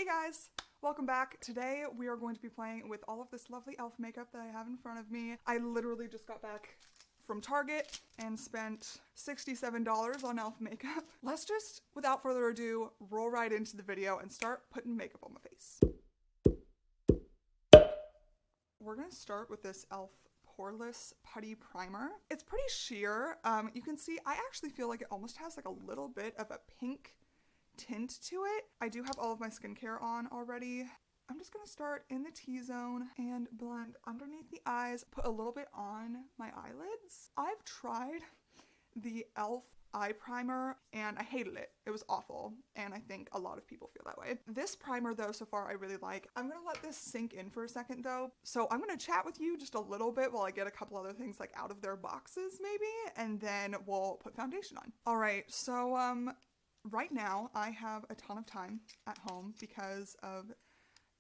Guys, welcome back. Today we are going to be playing with all of this lovely e.l.f. makeup that I have in front of me. I literally just got back from Target and spent $67 on e.l.f. makeup. Let's just, without further ado, roll right into the video and start putting makeup on my face. We're gonna start with this e.l.f. Poreless Putty Primer. It's pretty sheer. You can see I actually feel like it almost has like a little bit of a pink tint to it. I do have all of my skincare on already. I'm just gonna start in the T-zone and blend underneath the eyes, put a little bit on my eyelids. I've tried the e.l.f. eye primer and I hated it. It was awful, and I think a lot of people feel that way. This primer though, so far I really like. I'm gonna let this sink in for a second though. So I'm gonna chat with you just a little bit while I get a couple other things like out of their boxes maybe, and then we'll put foundation on. All right, so right now I have a ton of time at home because of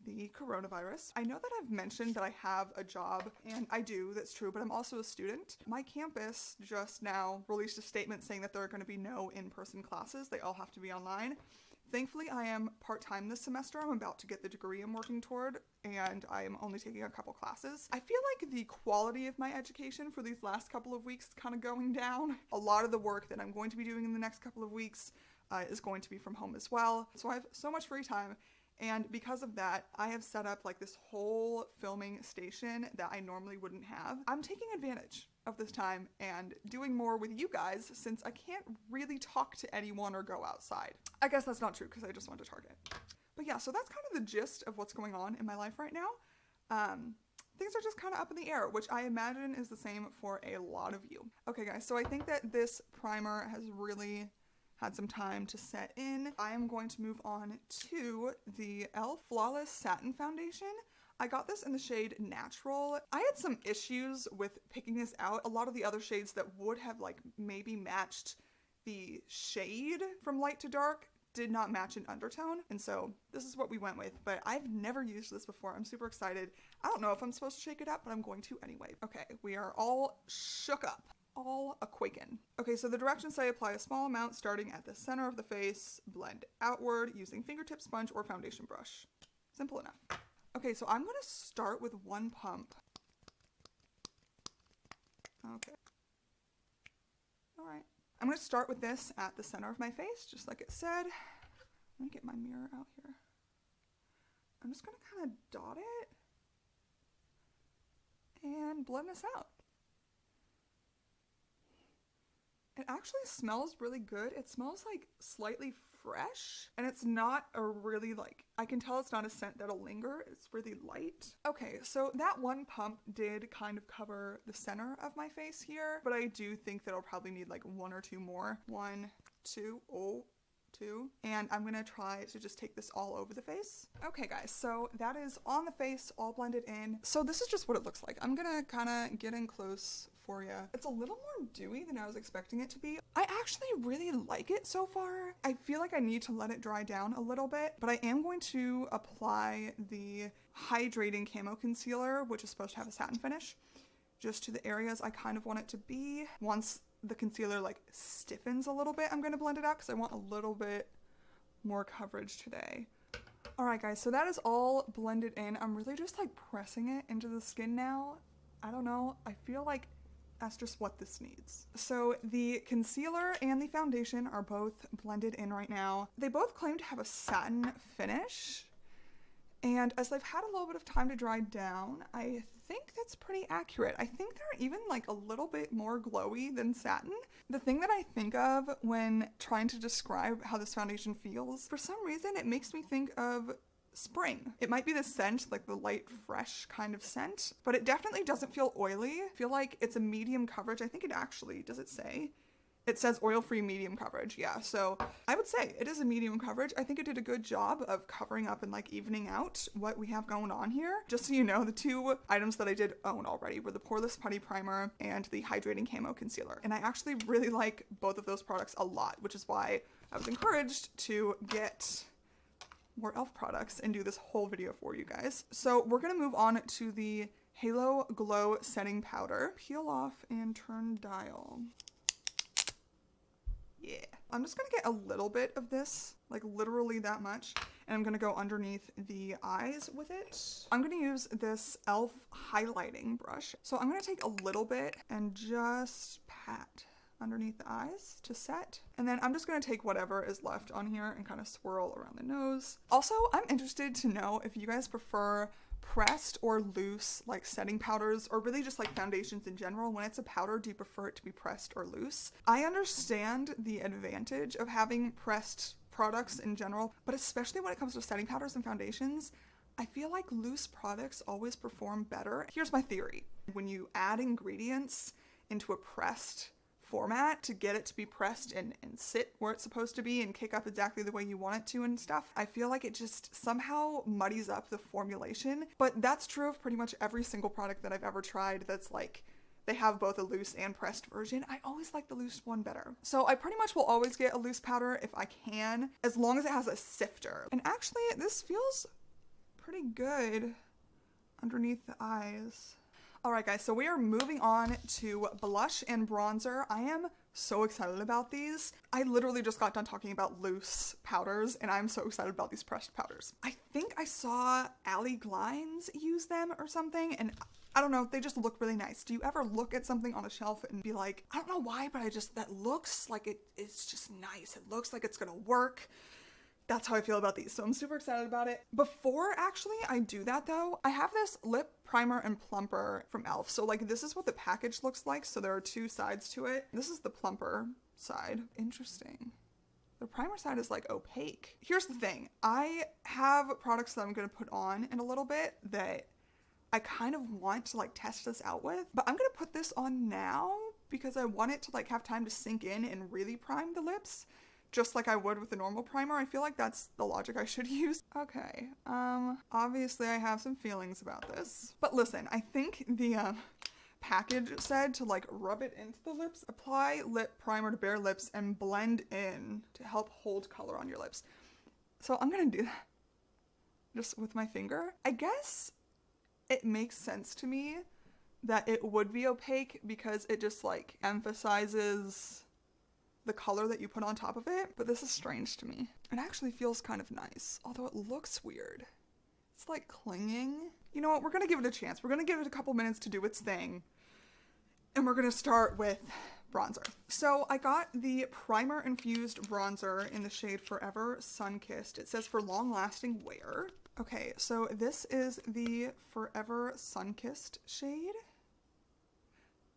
the coronavirus. I know that I've mentioned that I have a job, and I do, that's true, but I'm also a student. My campus just now released a statement saying that there are going to be no in-person classes. They all have to be online. Thankfully, I am part-time this semester. I'm about to get the degree I'm working toward, and I am only taking a couple classes. I feel like the quality of my education for these last couple of weeks is kind of going down. A lot of the work that I'm going to be doing in the next couple of weeks is going to be from home as well. So I have so much free time. And because of that, I have set up like this whole filming station that I normally wouldn't have. I'm taking advantage of this time and doing more with you guys since I can't really talk to anyone or go outside. I guess that's not true because I just went to Target. But yeah, so that's kind of the gist of what's going on in my life right now. Things are just kind of up in the air, which I imagine is the same for a lot of you. Okay guys, so I think that this primer has really had some time to set in. I am going to move on to the e.l.f. Flawless Satin Foundation. I got this in the shade Natural. I had some issues with picking this out. A lot of the other shades that would have like maybe matched the shade from light to dark did not match an undertone, and so this is what we went with, but I've never used this before. I'm super excited. I don't know if I'm supposed to shake it up, but I'm going to anyway. Okay, we are all shook up. All a-quaken. Okay, so the directions say apply a small amount starting at the center of the face, blend outward using fingertip sponge or foundation brush. Simple enough. Okay, so I'm gonna start with one pump. Okay. All right. I'm gonna start with this at the center of my face, just like it said. Let me get my mirror out here. I'm just gonna kind of dot it and blend this out. It actually smells really good. It smells like slightly fresh, and it's not a really like, I can tell it's not a scent that'll linger. It's really light. Okay, so that one pump did kind of cover the center of my face here, but I do think that I'll probably need like one or two more. One, two, two. And I'm gonna try to just take this all over the face. Okay guys, so that is on the face, all blended in. So this is just what it looks like. I'm gonna kind of get in close for you. It's a little more dewy than I was expecting it to be. I actually really like it so far. I feel like I need to let it dry down a little bit, but I am going to apply the Hydrating Camo Concealer, which is supposed to have a satin finish, just to the areas I kind of want it to be. Once the concealer like stiffens a little bit, I'm going to blend it out because I want a little bit more coverage today. All right guys, so that is all blended in. I'm really just like pressing it into the skin now. I don't know, I feel like that's just what this needs. So the concealer and the foundation are both blended in right now. They both claim to have a satin finish, and as they've had a little bit of time to dry down, I think that's pretty accurate. I think they're even like a little bit more glowy than satin. The thing that I think of when trying to describe how this foundation feels, for some reason it makes me think of spring. It might be the scent, like the light, fresh kind of scent, but it definitely doesn't feel oily. I feel like it's a medium coverage. I think it actually, does it say? It says oil-free medium coverage, yeah. So I would say it is a medium coverage. I think it did a good job of covering up and like evening out what we have going on here. Just so you know, the two items that I did own already were the Poreless Putty Primer and the Hydrating Camo Concealer. And I actually really like both of those products a lot, which is why I was encouraged to get more e.l.f. products and do this whole video for you guys. So we're gonna move on to the Halo Glow Setting Powder. Peel off and turn dial. Yeah. I'm just gonna get a little bit of this, like literally that much. and I'm gonna go underneath the eyes with it. I'm gonna use this e.l.f. highlighting brush. So I'm gonna take a little bit and just pat underneath the eyes to set. And then I'm just gonna take whatever is left on here and kind of swirl around the nose. Also, I'm interested to know if you guys prefer pressed or loose like setting powders, or really just like foundations in general. When it's a powder, do you prefer it to be pressed or loose? I understand the advantage of having pressed products in general, but especially when it comes to setting powders and foundations, I feel like loose products always perform better. Here's my theory. When you add ingredients into a pressed format to get it to be pressed and sit where it's supposed to be and kick up exactly the way you want it to and stuff, I feel like it just somehow muddies up the formulation. But that's true of pretty much every single product that I've ever tried that's like they have both a loose and pressed version. I always like the loose one better. So I pretty much will always get a loose powder if I can, as long as it has a sifter. And actually this feels pretty good underneath the eyes. Alright guys, so we are moving on to blush and bronzer. I am so excited about these. I literally just got done talking about loose powders, and I'm so excited about these pressed powders. I think I saw Ali Glines use them or something, and I don't know, they just look really nice. Do you ever look at something on a shelf and be like, I don't know why, but that looks like it's just nice. It looks like it's gonna work. That's how I feel about these, so I'm super excited about it. Before actually I do that though, I have this Lip Primer and Plumper from e.l.f. So like this is what the package looks like, so there are two sides to it. This is the plumper side. Interesting. The primer side is like opaque. Here's the thing, I have products that I'm gonna put on in a little bit that I kind of want to like test this out with, but I'm gonna put this on now because I want it to like have time to sink in and really prime the lips, just like I would with the normal primer. I feel like that's the logic I should use. Okay, obviously I have some feelings about this, but listen, I think the package said to like rub it into the lips, apply lip primer to bare lips, and blend in to help hold color on your lips. So I'm gonna do that just with my finger. I guess it makes sense to me that it would be opaque because it just like emphasizes the color that you put on top of it, but this is strange to me. It actually feels kind of nice, although it looks weird. It's like clinging. You know what, we're gonna give it a chance. We're gonna give it a couple minutes to do its thing, and we're gonna start with bronzer. So I got the primer infused bronzer in the shade Forever Sun-Kissed. It says for long lasting wear. Okay, so this is the Forever Sun-Kissed shade.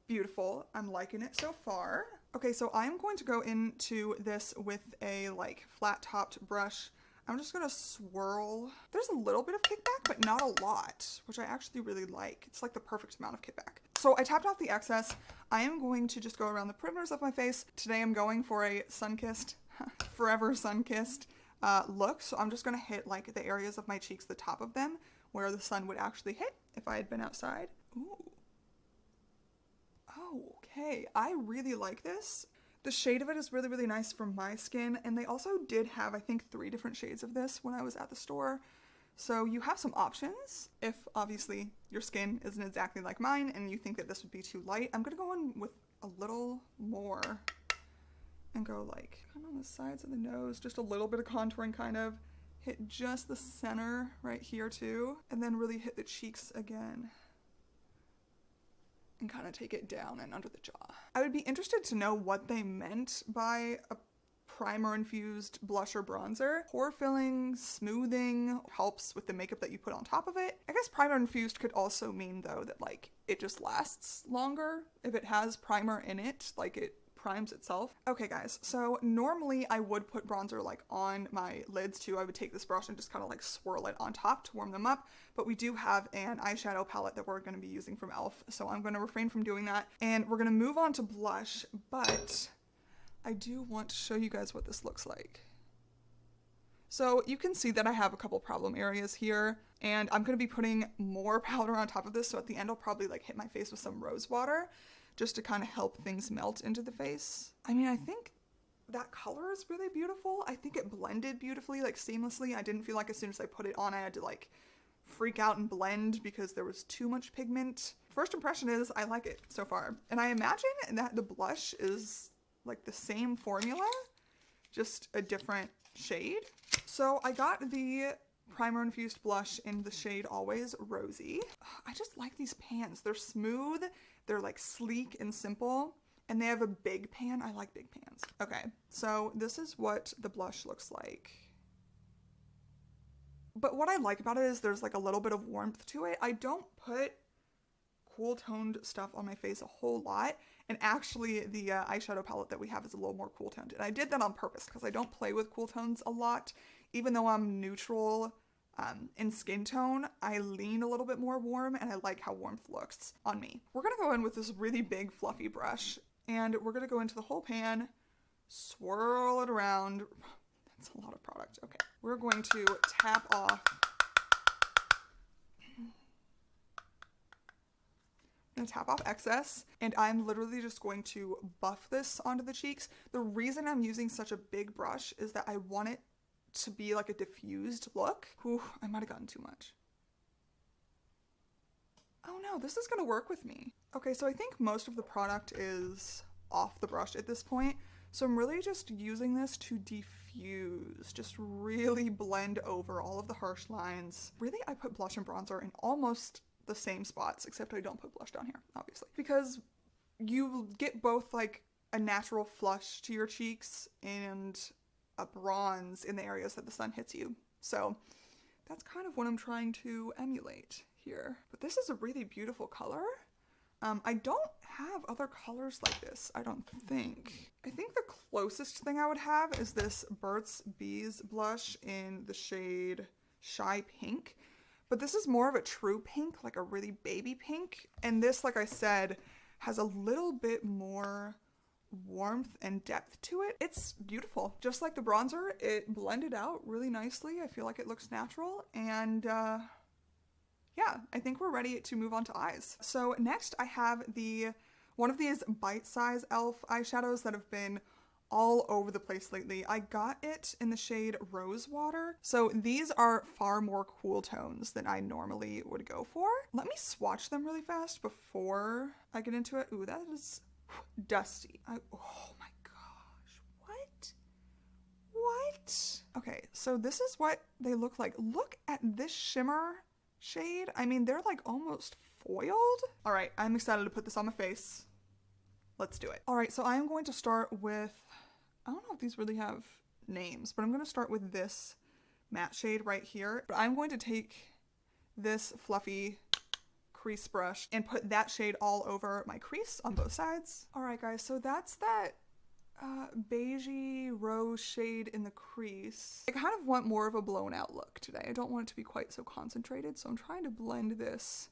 Beautiful, I'm liking it so far. Okay, so I'm going to go into this with a like flat topped brush. I'm just gonna swirl. There's a little bit of kickback, but not a lot, which I actually really like. It's like the perfect amount of kickback. So I tapped off the excess. I am going to just go around the perimeters of my face. Today I'm going for a sun-kissed, Forever Sun-Kissed look. So I'm just gonna hit like the areas of my cheeks, the top of them, where the sun would actually hit if I had been outside. Ooh. Oh, okay. I really like this. The shade of it is really, really nice for my skin, and they also did have, I think, 3 different shades of this when I was at the store. So you have some options if, obviously, your skin isn't exactly like mine and you think that this would be too light. I'm gonna go in with a little more and go like kind of on the sides of the nose, just a little bit of contouring kind of. Hit just the center right here too, and then really hit the cheeks again. And kind of take it down and under the jaw. I would be interested to know what they meant by a primer infused blush or bronzer. Pore filling, smoothing, helps with the makeup that you put on top of it. I guess primer infused could also mean though that like it just lasts longer if it has primer in it, like it primes itself. Okay guys, so normally I would put bronzer like on my lids too. I would take this brush and just kind of like swirl it on top to warm them up, but we do have an eyeshadow palette that we're going to be using from e.l.f. so I'm going to refrain from doing that, and we're going to move on to blush, but I do want to show you guys what this looks like. So you can see that I have a couple problem areas here, and I'm going to be putting more powder on top of this, so at the end I'll probably like hit my face with some rose water just to kind of help things melt into the face. I mean, I think that color is really beautiful. I think it blended beautifully, like seamlessly. I didn't feel like as soon as I put it on, I had to like freak out and blend because there was too much pigment. First impression is I like it so far. And I imagine that the blush is like the same formula, just a different shade. So I got the primer infused blush in the shade Always Rosy. I just like these pans. They're smooth, they're like sleek and simple, and they have a big pan. I like big pans. Okay, so this is what the blush looks like. But what I like about it is there's like a little bit of warmth to it. I don't put cool toned stuff on my face a whole lot, and actually the eyeshadow palette that we have is a little more cool toned, and I did that on purpose because I don't play with cool tones a lot. Even though I'm neutral in skin tone, I lean a little bit more warm, and I like how warmth looks on me. We're gonna go in with this really big fluffy brush, and we're gonna go into the whole pan, swirl it around. That's a lot of product. Okay, we're going to tap off. I'm gonna tap off excess, and I'm literally just going to buff this onto the cheeks. The reason I'm using such a big brush is that I want it to be like a diffused look. Ooh, I might have gotten too much. Oh no, this is gonna work with me. Okay, so I think most of the product is off the brush at this point. So I'm really just using this to diffuse, just really blend over all of the harsh lines. Really, I put blush and bronzer in almost the same spots, except I don't put blush down here, obviously, because you get both like a natural flush to your cheeks and a bronze in the areas that the sun hits you. So that's kind of what I'm trying to emulate here. But this is a really beautiful color. I don't have other colors like this, I don't think. I think the closest thing I would have is this Burt's Bees blush in the shade Shy Pink. But this is more of a true pink, like a really baby pink. And this, like I said, has a little bit more warmth and depth to it. It's beautiful. Just like the bronzer, it blended out really nicely. I feel like it looks natural. And yeah, I think we're ready to move on to eyes. So next I have one of these bite-size e.l.f. eyeshadows that have been all over the place lately. I got it in the shade Rose Water. So these are far more cool tones than I normally would go for. Let me swatch them really fast before I get into it. Ooh, that is dusty. Oh my gosh, what? Okay, so this is what they look like. Look at this shimmer shade. I mean, they're like almost foiled. All right, I'm excited to put this on my face. Let's do it. All right, so I'm going to start with, I don't know if these really have names, but I'm going to start with this matte shade right here. But I'm going to take this fluffy crease brush and put that shade all over my crease on both sides. All right, guys, so that's that beigey rose shade in the crease. I kind of want more of a blown out look today. I don't want it to be quite so concentrated, so I'm trying to blend this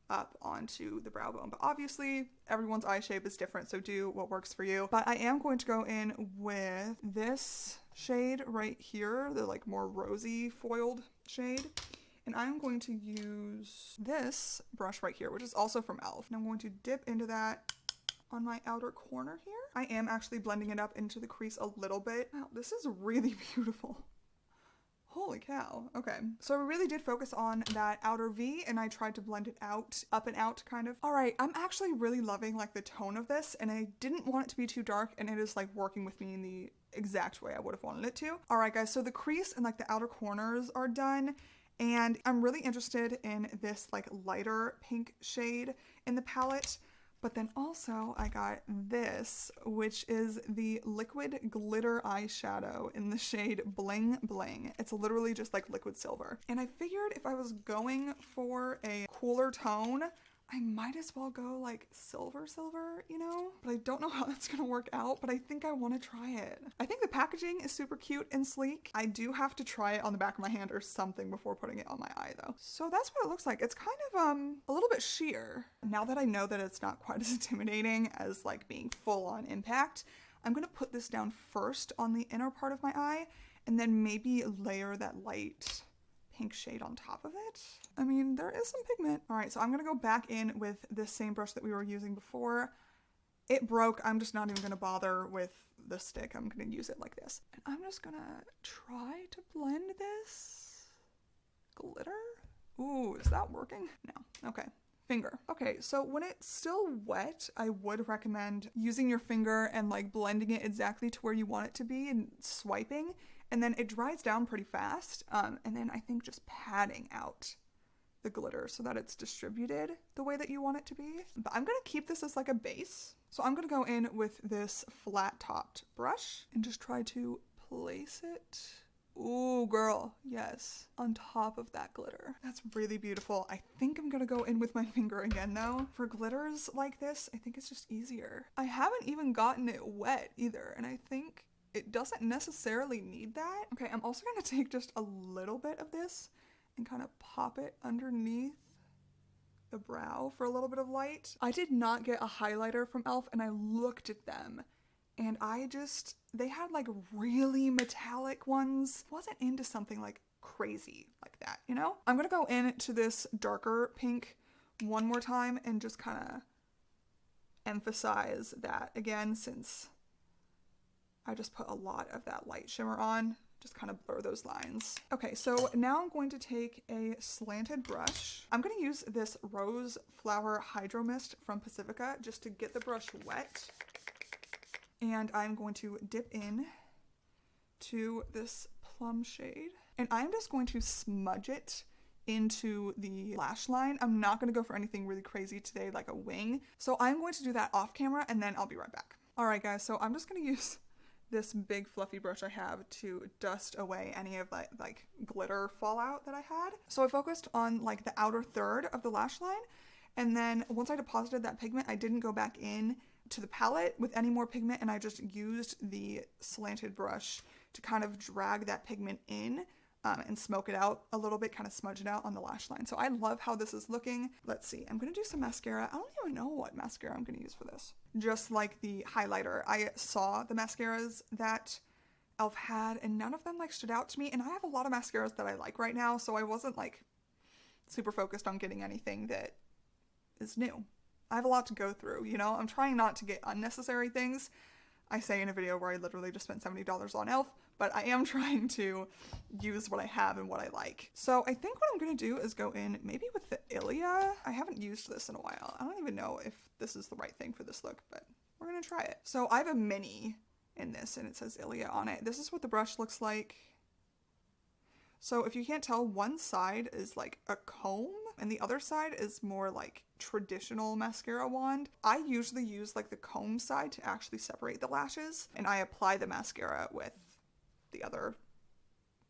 up onto the brow bone. But obviously everyone's eye shape is different, so do what works for you. But I am going to go in with this shade right here, the like more rosy foiled shade. And I'm going to use this brush right here, which is also from e.l.f. And I'm going to dip into that on my outer corner here. I am actually blending it up into the crease a little bit. Wow, this is really beautiful. Holy cow. Okay, so I really did focus on that outer V, and I tried to blend it out, up and out kind of. All right, I'm actually really loving like the tone of this, and I didn't want it to be too dark, and it is like working with me in the exact way I would have wanted it to. All right, guys, so the crease and like the outer corners are done, and I'm really interested in this like lighter pink shade in the palette. But then also I got this, which is the Liquid Glitter Eyeshadow in the shade Bling Bling. It's literally just like liquid silver. And I figured if I was going for a cooler tone, I might as well go like silver, you know? But I don't know how that's gonna work out, but I think I wanna try it. I think the packaging is super cute and sleek. I do have to try it on the back of my hand or something before putting it on my eye though. So that's what it looks like. It's kind of a little bit sheer. Now that I know that it's not quite as intimidating as like being full on impact, I'm gonna put this down first on the inner part of my eye and then maybe layer that light pink shade on top of it. I mean, there is some pigment. All right, so I'm gonna go back in with this same brush that we were using before. It broke. I'm just not even gonna bother with the stick. I'm gonna use it like this. And I'm just gonna try to blend this glitter. Ooh, is that working? No, okay. Finger. Okay, so when it's still wet, I would recommend using your finger and like blending it exactly to where you want it to be and swiping, and then it dries down pretty fast. And then I think just patting out the glitter so that it's distributed the way that you want it to be. But I'm gonna keep this as like a base. So I'm gonna go in with this flat topped brush and just try to place it. Ooh, girl, yes, on top of that glitter. That's really beautiful. I think I'm gonna go in with my finger again though. For glitters like this, I think it's just easier. I haven't even gotten it wet either, and I think it doesn't necessarily need that. Okay, I'm also gonna take just a little bit of this and kind of pop it underneath the brow for a little bit of light. I did not get a highlighter from e.l.f. and I looked at them and they had like really metallic ones. Wasn't into something like crazy like that, you know? I'm gonna go into this darker pink one more time and just kind of emphasize that again, since I just put a lot of that light shimmer on. Just kind of blur those lines. Okay, so now I'm going to take a slanted brush. I'm gonna use this Rose Flower Hydro Mist from Pacifica just to get the brush wet. And I'm going to dip in to this plum shade. And I'm just going to smudge it into the lash line. I'm not gonna go for anything really crazy today, like a wing. So I'm going to do that off camera and then I'll be right back. All right guys, so I'm just gonna use this big fluffy brush I have to dust away any of that like glitter fallout that I had. So I focused on like the outer third of the lash line, and then once I deposited that pigment, I didn't go back in to the palette with any more pigment, and I just used the slanted brush to kind of drag that pigment in and smoke it out a little bit, kind of smudge it out on the lash line. So I love how this is looking. Let's see, I'm gonna do some mascara. I don't even know what mascara I'm gonna use for this. Just like the highlighter, I saw the mascaras that e.l.f. had and none of them like stood out to me, and I have a lot of mascaras that I like right now, so I wasn't like super focused on getting anything that is new. I have a lot to go through, you know? I'm trying not to get unnecessary things. I say in a video where I literally just spent $70 on e.l.f., but I am trying to use what I have and what I like. So I think what I'm gonna do is go in maybe with the Ilia. I haven't used this in a while. I don't even know if this is the right thing for this look, but we're gonna try it. So I have a mini in this and it says Ilia on it. This is what the brush looks like. So if you can't tell, one side is like a comb and the other side is more like traditional mascara wand. I usually use like the comb side to actually separate the lashes, and I apply the mascara with the other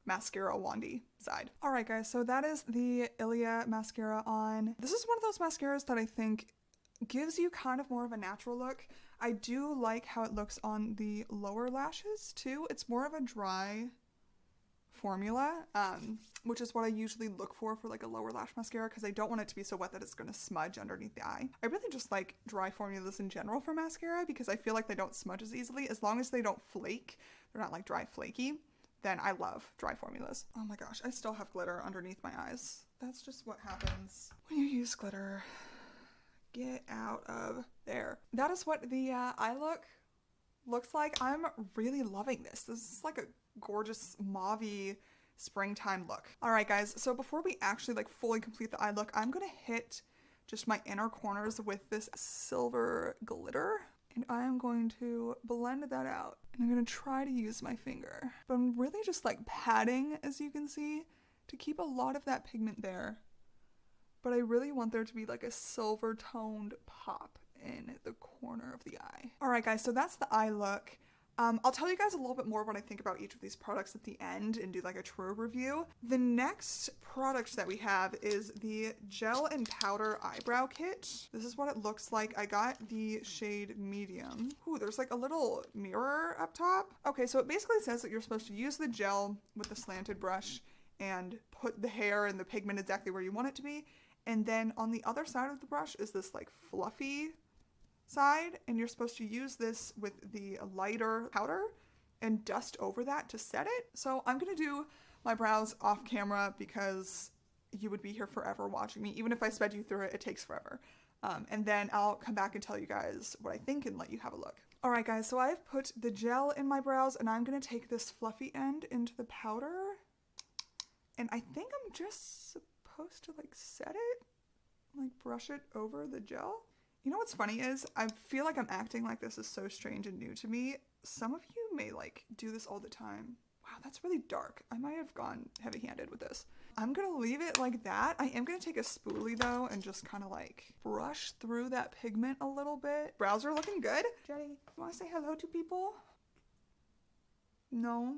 mascara wandy side. All right guys, so that is the Ilia mascara on. This is one of those mascaras that I think gives you kind of more of a natural look. I do like how it looks on the lower lashes too. It's more of a dry formula, which is what I usually look for like a lower lash mascara, because I don't want it to be so wet that it's going to smudge underneath the eye. I really just like dry formulas in general for mascara because I feel like they don't smudge as easily. As long as they don't flake, they're not like dry flaky, then I love dry formulas. Oh my gosh, I still have glitter underneath my eyes. That's just what happens when you use glitter. Get out of there. That is what the eye look looks like. I'm really loving this. This is like a gorgeous mauve-y springtime look. All right guys, so before we actually like fully complete the eye look, I'm gonna hit just my inner corners with this silver glitter, and I am going to blend that out, and I'm gonna try to use my finger, but I'm really just like patting, as you can see, to keep a lot of that pigment there, but I really want there to be like a silver toned pop in the corner of the eye. All right guys, so that's the eye look. I'll tell you guys a little bit more what I think about each of these products at the end and do like a true review. The next product that we have is the Gel and Powder Eyebrow Kit. This is what it looks like. I got the shade medium. Ooh, there's like a little mirror up top. Okay, so it basically says that you're supposed to use the gel with the slanted brush and put the hair and the pigment exactly where you want it to be. And then on the other side of the brush is this like fluffy side, and you're supposed to use this with the lighter powder and dust over that to set it. So I'm gonna do my brows off camera because you would be here forever watching me. Even if I sped you through it, it takes forever. And then I'll come back and tell you guys what I think and let you have a look. All right guys, so I've put the gel in my brows and I'm gonna take this fluffy end into the powder. And I think I'm just supposed to like set it, like brush it over the gel. You know what's funny is I feel like I'm acting like this is so strange and new to me. Some of you may like do this all the time. Wow, That's really dark. I might have gone heavy-handed with this. I'm gonna leave it like that. I am gonna take a spoolie though and just kind of like brush through that pigment a little bit. Brows are looking good. Jenny, you wanna say hello to people? No?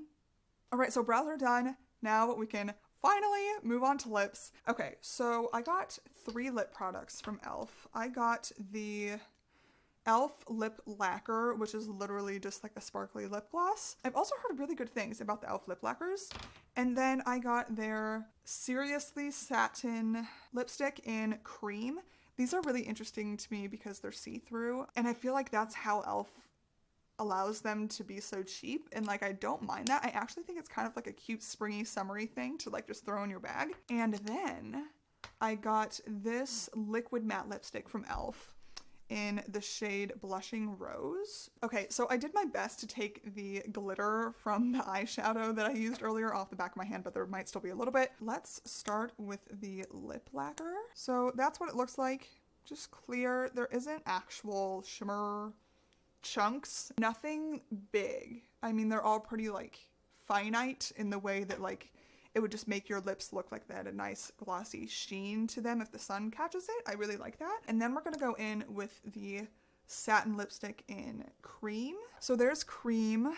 All right, so brows are done. Now we can finally move on to lips. Okay, so I got 3 lip products from e.l.f. I got the e.l.f. Lip Laquer, which is literally just like a sparkly lip gloss. I've also heard really good things about the e.l.f. lip lacquers. And then I got their Seriously Satin lipstick in cream. These are really interesting to me because they're see-through, and I feel like that's how e.l.f. allows them to be so cheap, and like I don't mind that. I actually think it's kind of like a cute springy summery thing to like just throw in your bag. And then I got this liquid matte lipstick from e.l.f. in the shade Blushing Rose. Okay, so I did my best to take the glitter from the eyeshadow that I used earlier off the back of my hand, but there might still be a little bit. Let's start with the lip lacquer. So that's what it looks like, just clear. There isn't actual shimmer chunks, nothing big. I mean, they're all pretty like finite in the way that like it would just make your lips look like they had a nice glossy sheen to them if the sun catches it. I really like that. And then we're gonna go in with the satin lipstick in cream. So there's cream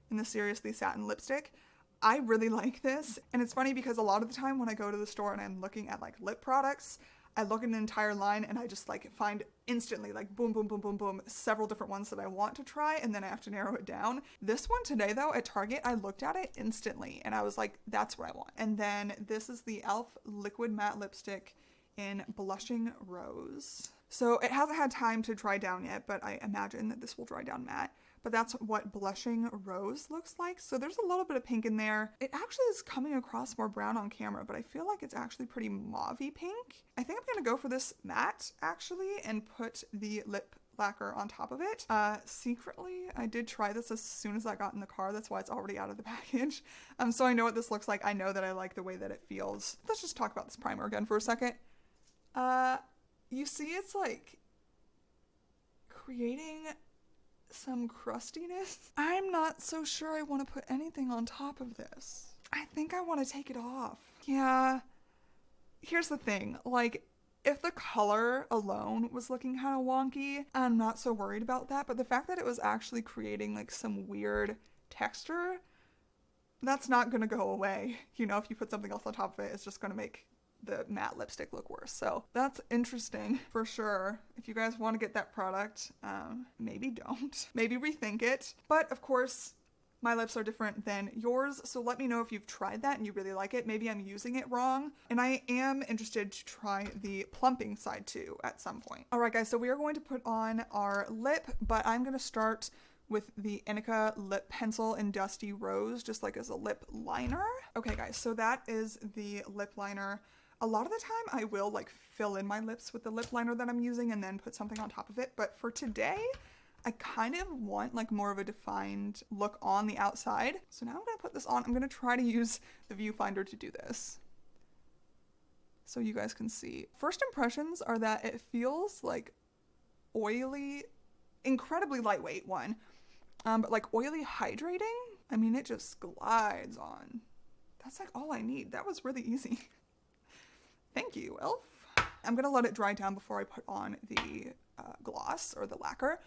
in the Seriously Satin lipstick. I really like this. And it's funny because a lot of the time when I go to the store and I'm looking at like lip products, I look at an entire line and I just like find instantly like boom, boom, boom, boom, boom, several different ones that I want to try, and then I have to narrow it down. This one today though at Target, I looked at it instantly and I was like, that's what I want. And then this is the e.l.f. Liquid Matte Lipstick in Blushing Rose. So it hasn't had time to dry down yet, but I imagine that this will dry down matte. But that's what Blushing Rose looks like. So there's a little bit of pink in there. It actually is coming across more brown on camera, but I feel like it's actually pretty mauvey pink. I think I'm gonna go for this matte actually and put the lip lacquer on top of it. Secretly, I did try this as soon as I got in the car. That's why it's already out of the package. So I know what this looks like. I know that I like the way that it feels. Let's just talk about this primer again for a second. You see it's like creating some crustiness. I'm not so sure I want to put anything on top of this. I think I want to take it off. Yeah. Here's the thing. Like, if the color alone was looking kind of wonky, I'm not so worried about that. But the fact that it was actually creating like some weird texture, that's not going to go away. You know, if you put something else on top of it, it's just going to make the matte lipstick look worse. So that's interesting for sure. If you guys want to get that product, maybe don't. Maybe rethink it. But of course, my lips are different than yours, so let me know if you've tried that and you really like it. Maybe I'm using it wrong. And I am interested to try the plumping side too at some point. All right, guys, so we are going to put on our lip, but I'm going to start with the Inika Lip Pencil in Dusty Rose, just like as a lip liner. Okay, guys, so that is the lip liner. A lot of the time I will like fill in my lips with the lip liner that I'm using and then put something on top of it. But for today, I kind of want like more of a defined look on the outside. So now I'm gonna put this on. I'm gonna try to use the viewfinder to do this so you guys can see. First impressions are that it feels like oily, incredibly lightweight one, but like oily hydrating. I mean, it just glides on. That's like all I need. That was really easy. Thank you, e.l.f. I'm gonna let it dry down before I put on the gloss or the lacquer.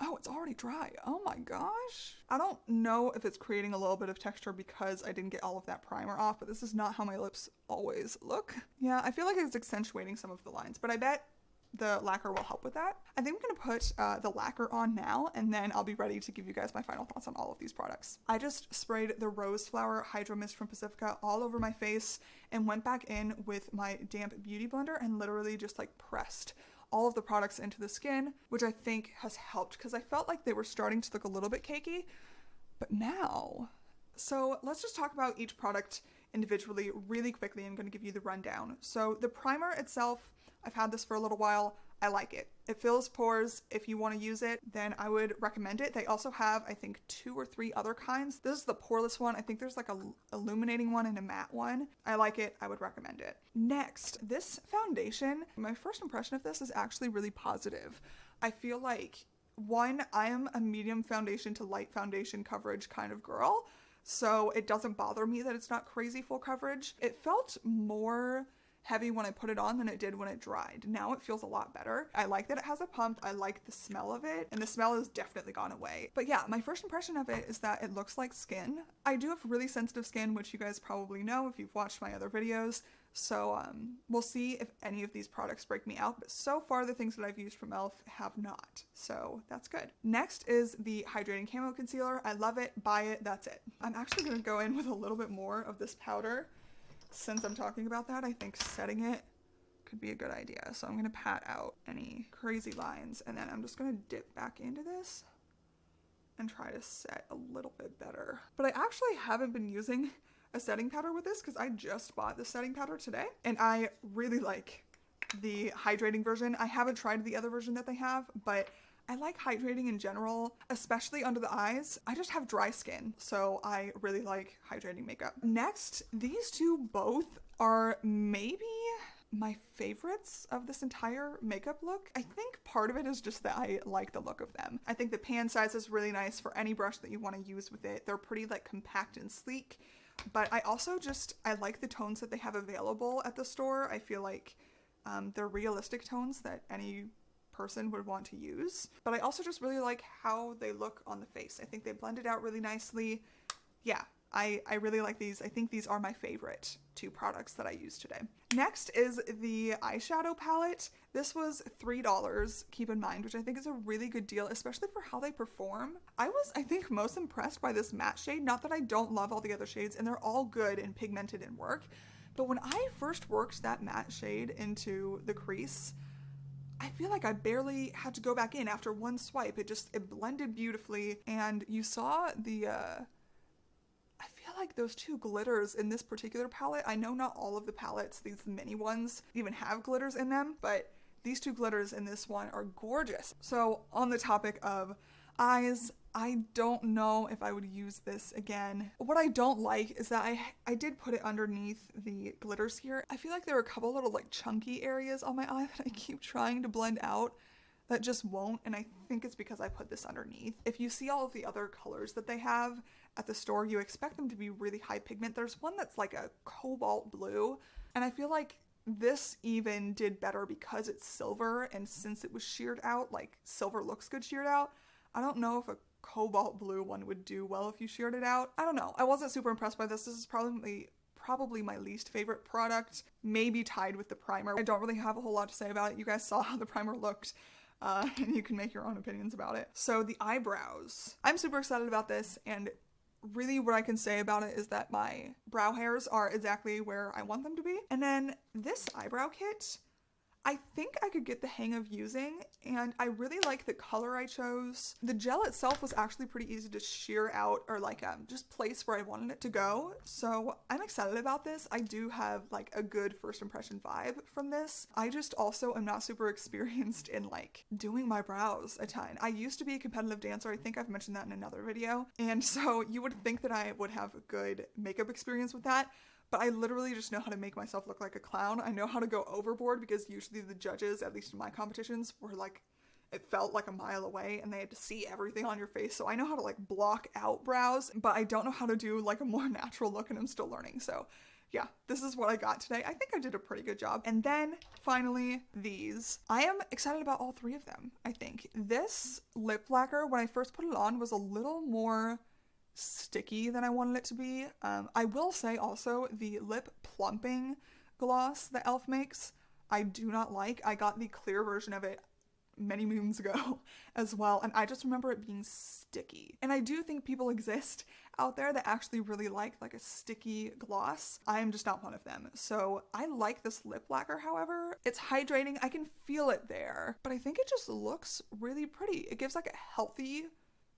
Oh, it's already dry. Oh my gosh. I don't know if it's creating a little bit of texture because I didn't get all of that primer off, but this is not how my lips always look. Yeah, I feel like it's accentuating some of the lines, but I bet the lacquer will help with that. I think I'm gonna put the lacquer on now, and then I'll be ready to give you guys my final thoughts on all of these products. I just sprayed the Rose Flower Hydro Mist from Pacifica all over my face and went back in with my damp beauty blender and literally just like pressed all of the products into the skin, which I think has helped because I felt like they were starting to look a little bit cakey, but now. So let's just talk about each product individually really quickly. I'm gonna give you the rundown. So the primer itself, I've had this for a little while. I like it. It fills pores. If you want to use it, then I would recommend it. They also have, I think, 2 or 3 other kinds. This is the poreless one. I think there's like a illuminating one and a matte one. I like it. I would recommend it. Next, this foundation, my first impression of this is actually really positive. I feel like one, I am a medium foundation to light foundation coverage kind of girl, so it doesn't bother me that it's not crazy full coverage. It felt more heavy when I put it on than it did when it dried. Now it feels a lot better. I like that it has a pump. I like the smell of it, and the smell has definitely gone away. But yeah, my first impression of it is that it looks like skin. I do have really sensitive skin, which you guys probably know if you've watched my other videos. So we'll see if any of these products break me out, but so far the things that I've used from e.l.f. have not, so that's good. Next is the Hydrating Camo Concealer. I love it, buy it, that's it. I'm actually going to go in with a little bit more of this powder. Since I'm talking about that, I think setting it could be a good idea. So I'm going to pat out any crazy lines, and then I'm just going to dip back into this and try to set a little bit better. But I actually haven't been using a setting powder with this because I just bought the setting powder today, and I really like the hydrating version. I haven't tried the other version that they have, but I like hydrating in general, especially under the eyes. I just have dry skin, so I really like hydrating makeup. Next, these two both are maybe my favorites of this entire makeup look. I think part of it is just that I like the look of them. I think the pan size is really nice for any brush that you want to use with it. They're pretty like compact and sleek, but I also I like the tones that they have available at the store. I feel like they're realistic tones that any person would want to use, but I also just really like how they look on the face. I think they blend it out really nicely. Yeah, I really like these. I think these are my favorite two products that I used today. Next is the eyeshadow palette. This was $3, keep in mind, which I think is a really good deal, especially for how they perform. I was, I think, most impressed by this matte shade. Not that I don't love all the other shades, and they're all good and pigmented and work, but when I first worked that matte shade into the crease, I feel like I barely had to go back in after one swipe. It blended beautifully, and you saw the, I feel like those two glitters in this particular palette. I know not all of the palettes, these mini ones, even have glitters in them, but these two glitters in this one are gorgeous. So on the topic of eyes, I don't know if I would use this again. What I don't like is that I did put it underneath the glitters here. I feel like there are a couple little like chunky areas on my eye that I keep trying to blend out that just won't, and I think it's because I put this underneath. If you see all of the other colors that they have at the store, you expect them to be really high pigment. There's one that's like a cobalt blue, and I feel like this even did better because it's silver, and since it was sheared out, like silver looks good sheared out. I don't know if a cobalt blue one would do well if you sheared it out. I don't know. I wasn't super impressed by this. This is probably my least favorite product, maybe tied with the primer. I don't really have a whole lot to say about it. You guys saw how the primer looked, and you can make your own opinions about it. So the eyebrows. I'm super excited about this, and really what I can say about it is that my brow hairs are exactly where I want them to be. And then this eyebrow kit, I think I could get the hang of using, and I really like the color I chose. The gel itself was actually pretty easy to shear out, or like just place where I wanted it to go. So I'm excited about this. I do have like a good first impression vibe from this. I just also am not super experienced in like doing my brows a ton. I used to be a competitive dancer. I think I've mentioned that in another video. And so you would think that I would have a good makeup experience with that. But I literally just know how to make myself look like a clown. I know how to go overboard because usually the judges, at least in my competitions, were like, it felt like a mile away and they had to see everything on your face. So I know how to like block out brows, but I don't know how to do like a more natural look, and I'm still learning. So yeah, this is what I got today. I think I did a pretty good job. And then finally, these. I am excited about all three of them, I think. This lip lacquer, when I first put it on, was a little more sticky than I wanted it to be. I will say also the lip plumping gloss that e.l.f. makes, I do not like. I got the clear version of it many moons ago as well, and I just remember it being sticky. And I do think people exist out there that actually really like a sticky gloss. I am just not one of them. So I like this lip lacquer, however. It's hydrating, I can feel it there, but I think it just looks really pretty. It gives like a healthy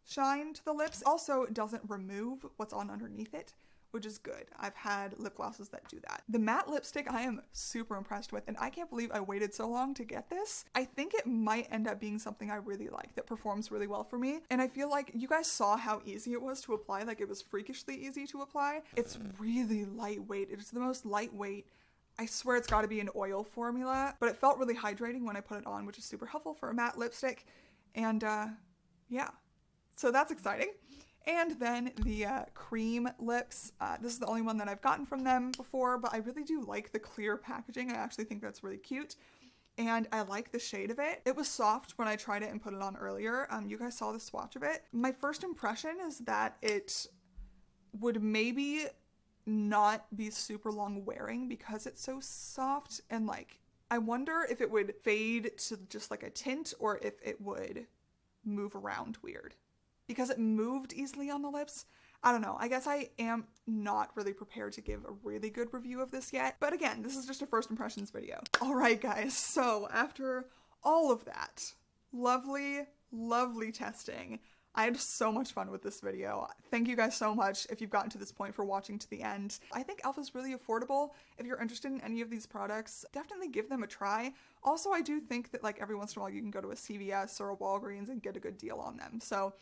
shine to the lips. Also, it doesn't remove what's on underneath it, which is good. I've had lip glosses that do that. The matte lipstick I am super impressed with, and I can't believe I waited so long to get this. I think it might end up being something I really like that performs really well for me. And I feel like you guys saw how easy it was to apply. Like, it was freakishly easy to apply. It's really lightweight. It's the most lightweight. I swear it's got to be an oil formula, but it felt really hydrating when I put it on, which is super helpful for a matte lipstick. And yeah, so that's exciting. And then the cream lips. This is the only one that I've gotten from them before, but I really do like the clear packaging. I actually think that's really cute. And I like the shade of it. It was soft when I tried it and put it on earlier. You guys saw the swatch of it. My first impression is that it would maybe not be super long wearing because it's so soft, and like, I wonder if it would fade to just like a tint or if it would move around weird. Because it moved easily on the lips. I don't know. I guess I am not really prepared to give a really good review of this yet. But again, this is just a first impressions video. All right, guys. So after all of that lovely, lovely testing, I had so much fun with this video. Thank you guys so much if you've gotten to this point for watching to the end. I think e.l.f. is really affordable. If you're interested in any of these products, definitely give them a try. Also, I do think that like every once in a while you can go to a CVS or a Walgreens and get a good deal on them. So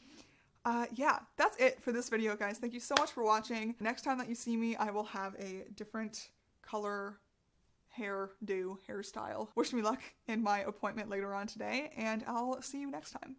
yeah, that's it for this video, guys. Thank you so much for watching. Next time that you see me, I will have a different color hairstyle. Wish me luck in my appointment later on today, and I'll see you next time.